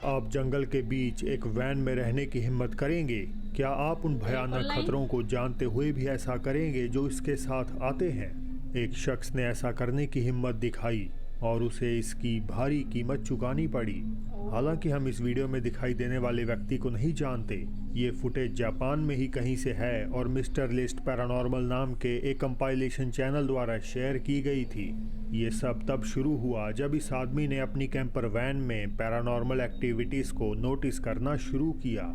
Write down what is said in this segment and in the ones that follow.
आप जंगल के बीच एक वैन में रहने की हिम्मत करेंगे? क्या आप उन भयानक खतरों को जानते हुए भी ऐसा करेंगे जो इसके साथ आते हैं? एक शख्स ने ऐसा करने की हिम्मत दिखाई और उसे इसकी भारी कीमत चुकानी पड़ी। हालांकि हम इस वीडियो में दिखाई देने वाले व्यक्ति को नहीं जानते। ये फुटेज जापान में ही कहीं से है और मिस्टर लिस्ट पैरानॉर्मल नाम के एक कंपाइलेशन चैनल द्वारा शेयर की गई थी। ये सब तब शुरू हुआ जब इस आदमी ने अपनी कैंपर वैन में पैरानॉर्मल एक्टिविटीज को नोटिस करना शुरू किया।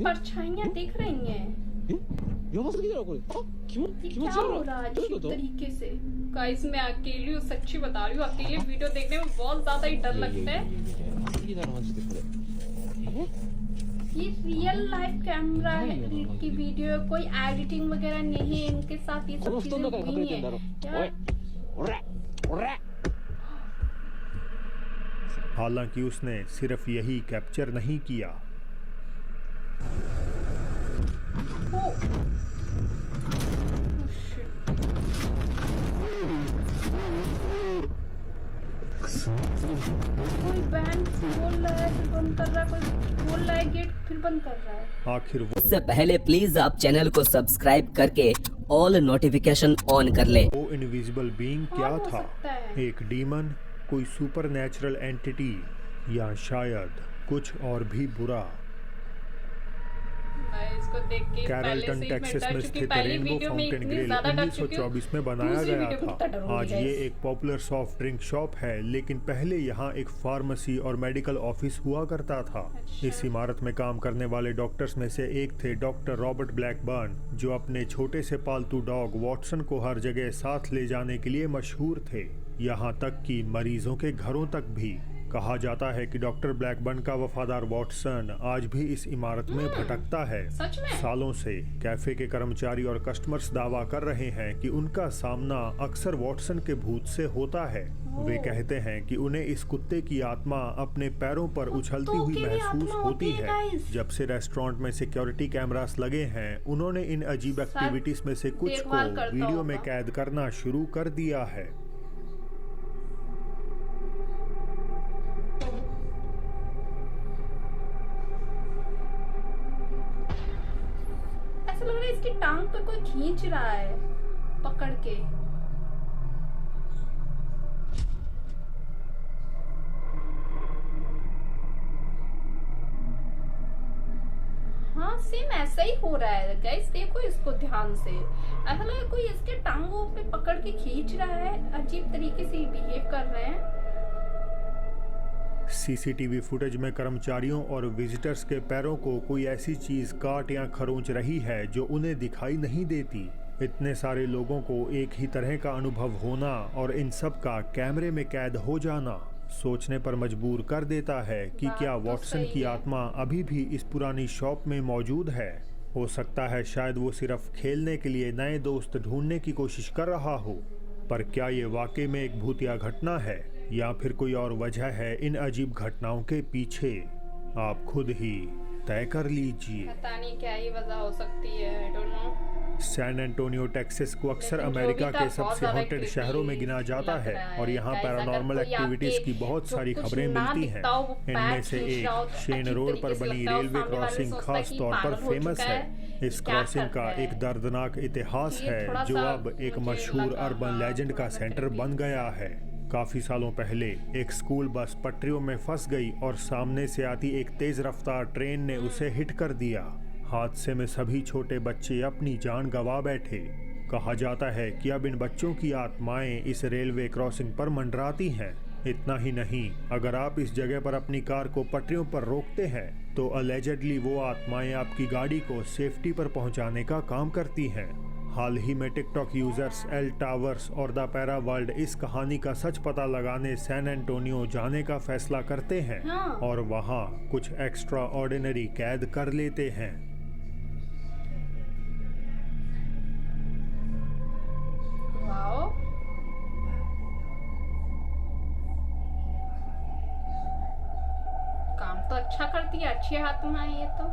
परछाइयां दिख रही हैं। ये क्या हो रहा है अजीब तरीके से? गाइस मैं अकेली हूँ, सच्ची बता रही हूँ, अकेले वीडियो देखने में बहुत ज्यादा ही डर लगता है। ये रियल लाइफ कैमरा है की वीडियो, कोई एडिटिंग वगैरह नहीं है इनके साथ, ये सब चीजें हुई हैं। हालांकि उसने सिर्फ यही कैप्चर नहीं किया। कोई बैंड खोल रहा है फिर बंद कर रहा है, कोई खोल रहा है गेट फिर बंद कर रहा है। आखिर उससे पहले प्लीज आप चैनल को सब्सक्राइब करके ऑल नोटिफिकेशन ऑन कर ले। वो इनविजिबल बीइंग क्या था? एक डीमन, कोई सुपर नेचुरल एंटिटी, या शायद कुछ और भी बुरा? इसको देख के कैरलटन टेक्सास में स्थित रेनबो फाउंटेन ग्रिल 1924 में बनाया गया था। आज ये एक पॉपुलर सॉफ्ट ड्रिंक शॉप है, लेकिन पहले यहाँ एक फार्मेसी और मेडिकल ऑफिस हुआ करता था। इस इमारत में काम करने वाले डॉक्टर्स में से एक थे डॉक्टर रॉबर्ट ब्लैकबर्न, जो अपने छोटे से पालतू डॉग वॉटसन को हर जगह साथ ले जाने के लिए मशहूर थे, यहाँ तक कि मरीजों के घरों तक भी। कहा जाता है कि डॉक्टर ब्लैकबर्न का वफादार वॉटसन आज भी इस इमारत में भटकता है। सालों से कैफे के कर्मचारी और कस्टमर्स दावा कर रहे हैं कि उनका सामना अक्सर वॉटसन के भूत से होता है। वे कहते हैं कि उन्हें इस कुत्ते की आत्मा अपने पैरों पर उछलती हुई महसूस होती है। जब से रेस्टोरेंट में सिक्योरिटी कैमरास लगे हैं, उन्होंने इन अजीब एक्टिविटीज में से कुछ को वीडियो में कैद करना शुरू कर दिया है। ऐसा लग रहा है इसकी टांग पे कोई खींच रहा है पकड़ के। हाँ सेम ऐसा ही हो रहा है गाइस, देखो इसको ध्यान से। ऐसा लग रहा है कोई इसके टांगों पे पकड़ के खींच रहा है, अजीब तरीके से बिहेव कर रहे हैं। सीसीटीवी फुटेज में कर्मचारियों और विजिटर्स के पैरों को कोई ऐसी चीज काट या खरोंच रही है जो उन्हें दिखाई नहीं देती। इतने सारे लोगों को एक ही तरह का अनुभव होना और इन सब का कैमरे में कैद हो जाना सोचने पर मजबूर कर देता है कि क्या वॉटसन की आत्मा अभी भी इस पुरानी शॉप में मौजूद है। हो सकता है शायद वो सिर्फ खेलने के लिए नए दोस्त ढूंढने की कोशिश कर रहा हो। पर क्या ये वाकई में एक भूतिया घटना है या फिर कोई और वजह है इन अजीब घटनाओं के पीछे? आप खुद ही तय कर लीजिए। पता नहीं क्या ही वजह हो सकती है, I don't know. San Antonio Texas को अक्सर अमेरिका के सबसे हॉन्टेड शहरों में गिना जाता है और यहाँ पैरानॉर्मल एक्टिविटीज की बहुत सारी खबरें मिलती हैं। इनमें से एक शेन रोड पर बनी रेलवे क्रॉसिंग खास तौर पर फेमस है। इस क्रॉसिंग का एक दर्दनाक इतिहास है जो अब एक मशहूर अर्बन लेजेंड का सेंटर बन गया है। काफी सालों पहले एक स्कूल बस पटरियों में फंस गई और सामने से आती एक तेज रफ्तार ट्रेन ने उसे हिट कर दिया। हादसे में सभी छोटे बच्चे अपनी जान गंवा बैठे। कहा जाता है कि अब इन बच्चों की आत्माएं इस रेलवे क्रॉसिंग पर मंडराती हैं। इतना ही नहीं, अगर आप इस जगह पर अपनी कार को पटरियों पर रोकते हैं तो अलेजेडली वो आत्माएं आपकी गाड़ी को सेफ्टी पर पहुंचाने का काम करती हैं। हाल ही में टिकटॉक यूजर्स एल टावर्स और द पैरा वर्ल्ड इस कहानी का सच पता लगाने सैन एंटोनियो जाने का फैसला करते हैं और वहां कुछ एक्स्ट्रा ऑर्डिनरी कैद कर लेते हैं। काम तो अच्छा करती है, अच्छे हाथ में है ये तो।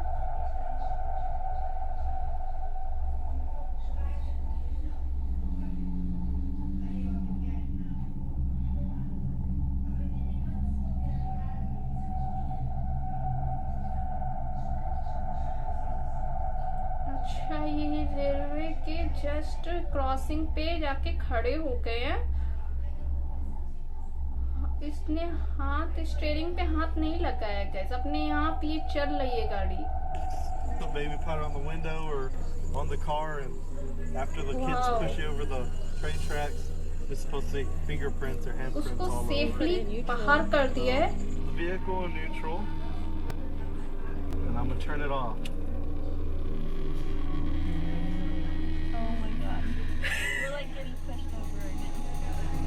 अच्छा, ये रेलवे के जस्ट क्रॉसिंग पे जाके खड़े हो गए हैं। इसने हाथ स्टीयरिंग पे हाथ नहीं लगाया गैस, अपने आप ये चल रही है गाड़ी। The baby put it on the window or on the car, and after the kids push you over the train tracks, it's supposed to be fingerprints or handprints उसको all over. सेफली बाहर कर दिया है। The vehicle in neutral, and I'm gonna turn it off.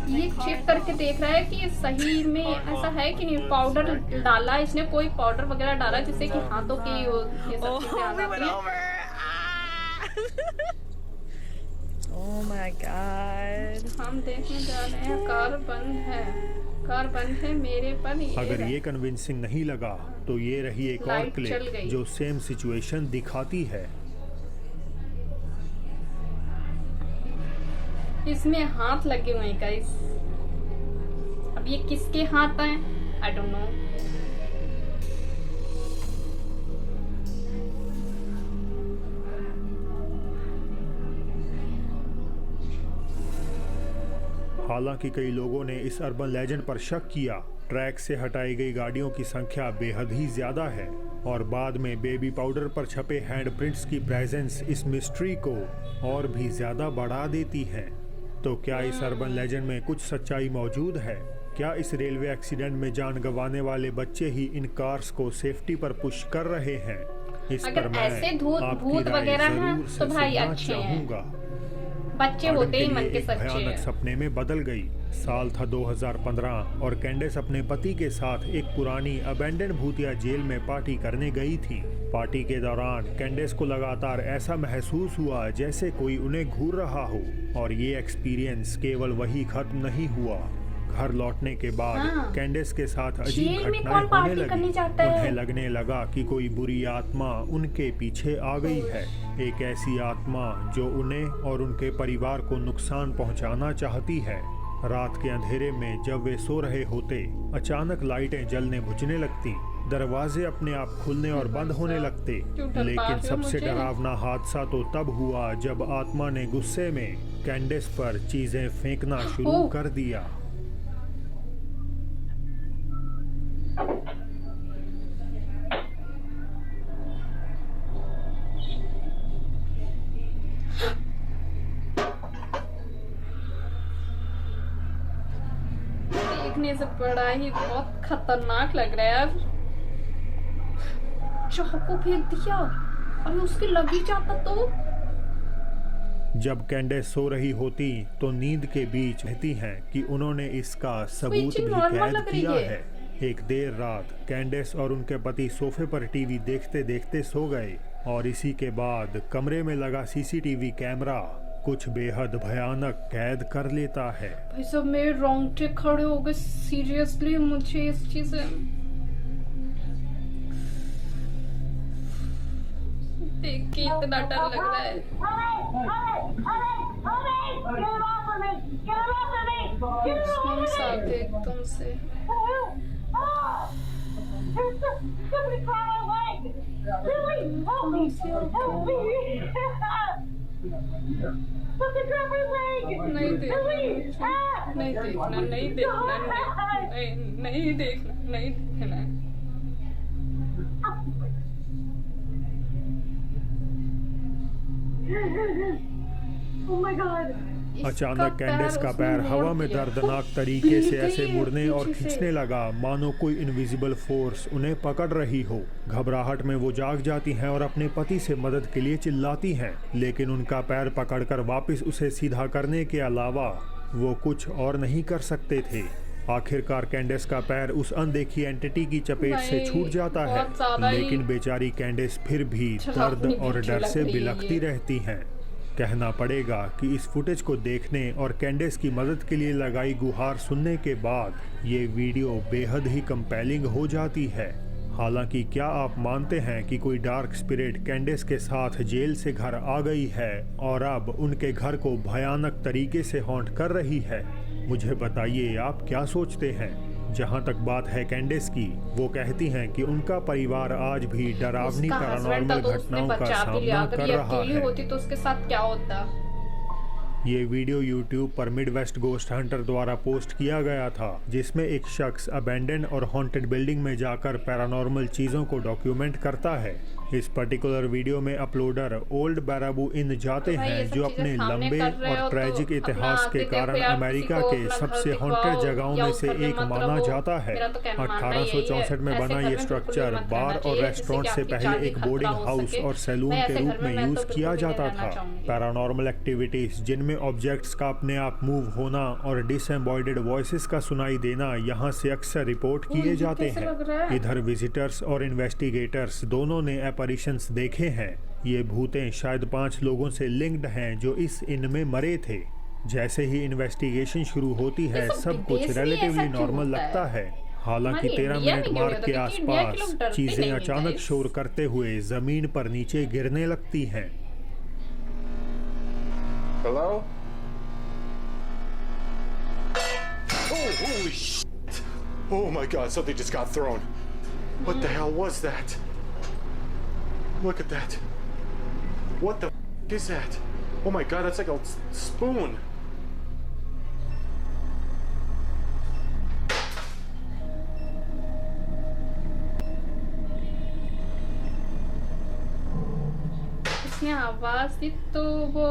ये check करके देख रहा है कि ये सही में ऐसा है कि नहीं। पाउडर डाला इसने, कोई पाउडर वगैरह डाला जिससे कि हाथों की ये सब चीजें आ जाती हैं। Oh my god. हम देखने जा रहे हैं, कार बंद है, कार बंद है मेरे पर। अगर ये कन्विंसिंग नहीं लगा तो ये रही एक और लाइट चल क्लिप गई। जो सेम सिचुएशन दिखाती है। इसमें हाथ लगे हुए हैं गाइस। अब ये किसके हाथ हैं आई डोंट नो। हालांकि कई लोगों ने इस अर्बन लेजेंड पर शक किया। ट्रैक से हटाई गई गाड़ियों की संख्या बेहद ही ज्यादा है और बाद में बेबी पाउडर पर छपे हैंडप्रिंट्स की प्रेजेंस इस मिस्ट्री को और भी ज्यादा बढ़ा देती है। तो क्या इस अर्बन लेजेंड में कुछ सच्चाई मौजूद है? क्या इस रेलवे एक्सीडेंट में जान गंवाने वाले बच्चे ही इन कार्स को सेफ्टी पर पुश कर रहे हैं? इस अगर पर मैं ऐसे आपकी भूत राय वगैरह हैं जरूर से तो भाई सुनना अच्छे हैं। चाहूंगा। बच्चे आर्डन होते के ही मन लिए के एक सच्चे भयानक हैं। सपने में बदल गई। साल था 2015 और कैंडेस अपने पति के साथ एक पुरानी अबेंडन भूतिया जेल में पार्टी करने गई थी। पार्टी के दौरान कैंडेस को लगातार ऐसा महसूस हुआ जैसे कोई उन्हें घूर रहा हो और ये एक्सपीरियंस केवल वही खत्म नहीं हुआ। घर लौटने के बाद हाँ। कैंडेस के साथ अजीब जेल में घटनाएं कौन होने पार्टी करने लगी। जाता है? उन्हें लगने लगा कि कोई बुरी आत्मा उनके पीछे आ गई है। एक ऐसी आत्मा जो उन्हें और उनके परिवार को नुकसान पहुंचाना चाहती है। रात के अंधेरे में जब वे सो रहे होते, अचानक लाइटें जलने बुझने लगती, दरवाजे अपने आप खुलने और बंद होने लगते। लेकिन सबसे डरावना हादसा तो तब हुआ जब आत्मा ने गुस्से में कैंडेस पर चीजें फेंकना शुरू कर दिया। देखने से बड़ा ही बहुत खतरनाक लग रहा है यार। चाकू फेंक दिया और उसके लग ही जाता तो। जब कैंडेस सो रही होती तो नींद के बीच कहती हैं कि उन्होंने इसका सबूत भी कैद किया है। एक देर रात कैंडेस और उनके पति सोफे पर टीवी देखते देखते सो गए और इसी के बाद कमरे में लगा सीसीटीवी कैमरा कुछ बेहद भयानक कैद कर लेता है। भाई सब मेरे रोंगटे खड़े हो गए। सीरियसली मुझे इस चीज से देख के इतना डर लग रहा है। कौन सा एकदम से नहीं देखना, नहीं देखना, नहीं देखना, नहीं देखना, नहीं देखना। Oh my God. अचानक कैंडेस का पैर हवा में दर्दनाक तरीके से ऐसे मुड़ने और खींचने लगा मानो कोई इनविजिबल फोर्स उन्हें पकड़ रही हो। घबराहट में वो जाग जाती हैं और अपने पति से मदद के लिए चिल्लाती हैं, लेकिन उनका पैर पकड़कर वापस उसे सीधा करने के अलावा वो कुछ और नहीं कर सकते थे। आखिरकार कैंडेस का पैर उस अनदेखी एंटिटी की चपेट से छूट जाता है, लेकिन बेचारी कैंडेस फिर भी दर्द और डर से बिलखती रहती हैं। कहना पड़ेगा कि इस फुटेज को देखने और कैंडेस की मदद के लिए लगाई गुहार सुनने के बाद ये वीडियो बेहद ही कंपेलिंग हो जाती है। हालांकि क्या आप मानते हैं कि कोई डार्क स्पिरिट कैंडेस के साथ जेल से घर आ गई है और अब उनके घर को भयानक तरीके से हॉन्ट कर रही है? मुझे बताइए आप क्या सोचते हैं। जहां तक बात है कैंडिस की, वो कहती हैं कि उनका परिवार आज भी डरावनी पैरानॉर्मल घटनाओं का सामना कर रहा है। होती तो उसके साथ क्या होता? ये वीडियो YouTube पर मिडवेस्ट गोस्ट हंटर द्वारा पोस्ट किया गया था, जिसमें एक शख्स अबैंडन और हॉन्टेड बिल्डिंग में जाकर पैरानॉर्मल चीज़ों को डॉक्यूमेंट करता है। इस पर्टिकुलर वीडियो में अपलोडर ओल्ड बैराबू इन जाते हैं, जो अपने लंबे और ट्रेजिक इतिहास के कारण अमेरिका के सबसे हॉन्टेड जगहों में से एक माना जाता है। 1864 में बना ये स्ट्रक्चर बार और रेस्टोरेंट से पहले एक बोर्डिंग हाउस और सैलून के रूप में यूज किया जाता था। पैरानॉर्मल एक्टिविटीज, जिनमें ऑब्जेक्ट्स का अपने आप मूव होना और डिसएम्बॉइडेड वॉइसेस का सुनाई देना, यहाँ से अक्सर रिपोर्ट किए जाते हैं। इधर विजिटर्स और इन्वेस्टिगेटर्स दोनों ने अपैरिशंस देखे हैं। ये भूतें शायद 5 लोगों से लिंक्ड हैं जो इस इन में मरे थे। जैसे ही इन्वेस्टिगेशन शुरू होती है, सब कुछ रिलेटिवली नॉर्मल लगता है। हालांकि 13 मिनट मार्क के आसपास चीजें अचानक शोर करते हुए जमीन पर नीचे गिरने लगती हैं। Hello? Oh, holy shit! Oh my god, something just got thrown. What the hell was that? Look at that. What the f is that? Oh my god, that's like a spoon. इसने आवाज दी तो वो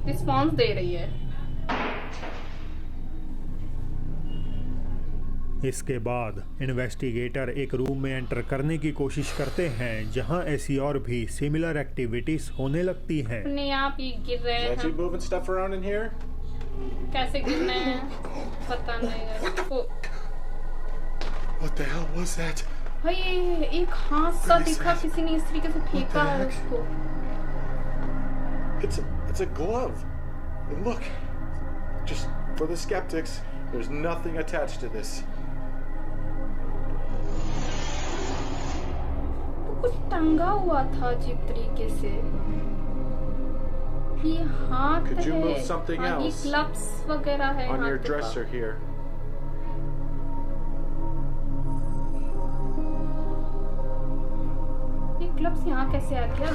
response दे रही है। इसके बाद investigator एक room में एंटर करने की कोशिश करते हैं, जहां ऐसी और भी सिमिलर एक्टिविटीज होने लगती हैं। अपने आप ही गिर रहे हैं। moving stuff around in here? कैसे गिरने हैं पता नहीं है। What the hell was that? भाई एक हाथ सा दिखा, किसी ने इस तरीके से फेंका है उसको। It's a glove. And look, just for the skeptics, there's nothing attached to this. कुछ टंगा हुआ था अजीब तरीके से। ये हाथ Could you है, move something ये else ग्लव्स वगैरह है on your हाथ dresser का। here? ये ग्लव्स यहाँ कैसे आ गया?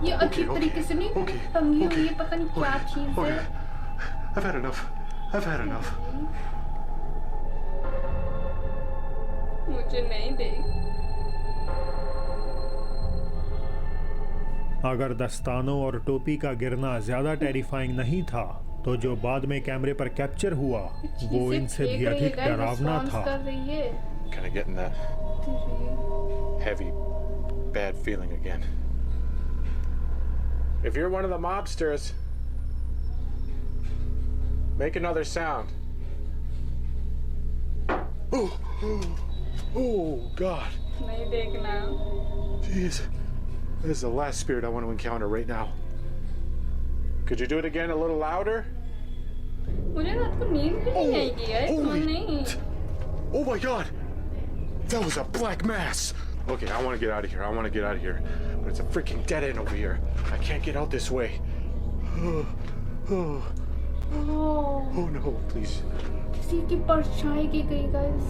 ये अजीब तरीके से नहीं टंगी हुई है, पता नहीं क्या चीज है। I've had enough. I've had enough. मुझे नहीं देख। अगर दस्तानों और टोपी का गिरना ज्यादा टेरिफाइंग नहीं था, तो जो बाद में कैमरे पर कैप्चर हुआ वो इनसे भी अधिक डरावना था। Kind of getting that heavy, bad feeling again. If you're one of the mobsters, make another sound. Oh God. नहीं देखना। Jeez. This is the last spirit I want to encounter right now. Could you do it again a little louder? मुझे रात को नींद भी नहीं आएगी यार, नहीं। Oh my God! That was a black mass! Okay, I want to get out of here. I want to get out of here. But it's a freaking dead end over here. I can't get out this way. Oh no, please. किसी की परछाई की गई guys.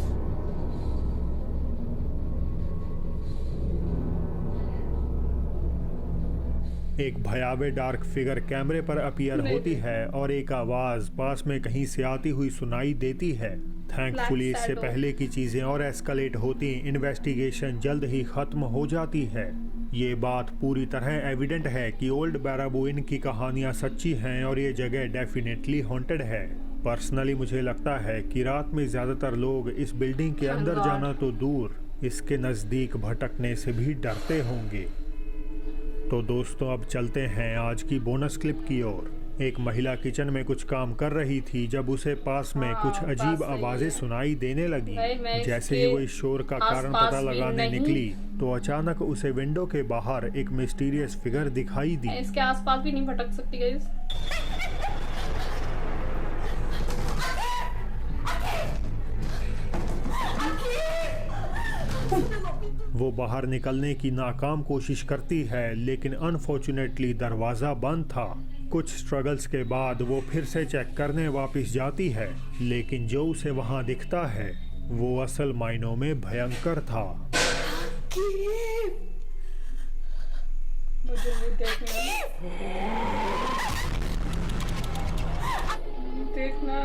एक भयावह dark figure कैमरे पर appear होती है और एक आवाज पास में कहीं से आती हुई सुनाई देती है। थैंकफुली इससे पहले की चीजें और एस्केलेट होती, इन्वेस्टिगेशन जल्द ही खत्म हो जाती है। ये बात पूरी तरह एविडेंट है कि ओल्ड बैराबू इन की कहानियां सच्ची हैं और ये जगह डेफिनेटली हॉन्टेड है। पर्सनली मुझे लगता है कि रात में ज्यादातर लोग इस बिल्डिंग के अंदर जाना तो दूर, इसके नजदीक भटकने से भी डरते होंगे। तो दोस्तों, अब चलते हैं आज की बोनस क्लिप की ओर। एक महिला किचन में कुछ काम कर रही थी जब उसे पास में कुछ अजीब आवाजें सुनाई देने लगी। जैसे ही वो इस शोर का कारण पता लगाने निकली तो अचानक उसे विंडो के बाहर एक मिस्टीरियस फिगर दिखाई दी। इसके आसपास भी नहीं भटक सकती गाइस। वो बाहर निकलने की नाकाम कोशिश करती है, लेकिन अनफॉर्चुनेटली दरवाजा बंद था। कुछ स्ट्रगल्स के बाद वो फिर से चेक करने वापस जाती है, लेकिन जो उसे वहां दिखता है वो असल मायनों में भयंकर था। मुझे भी देखना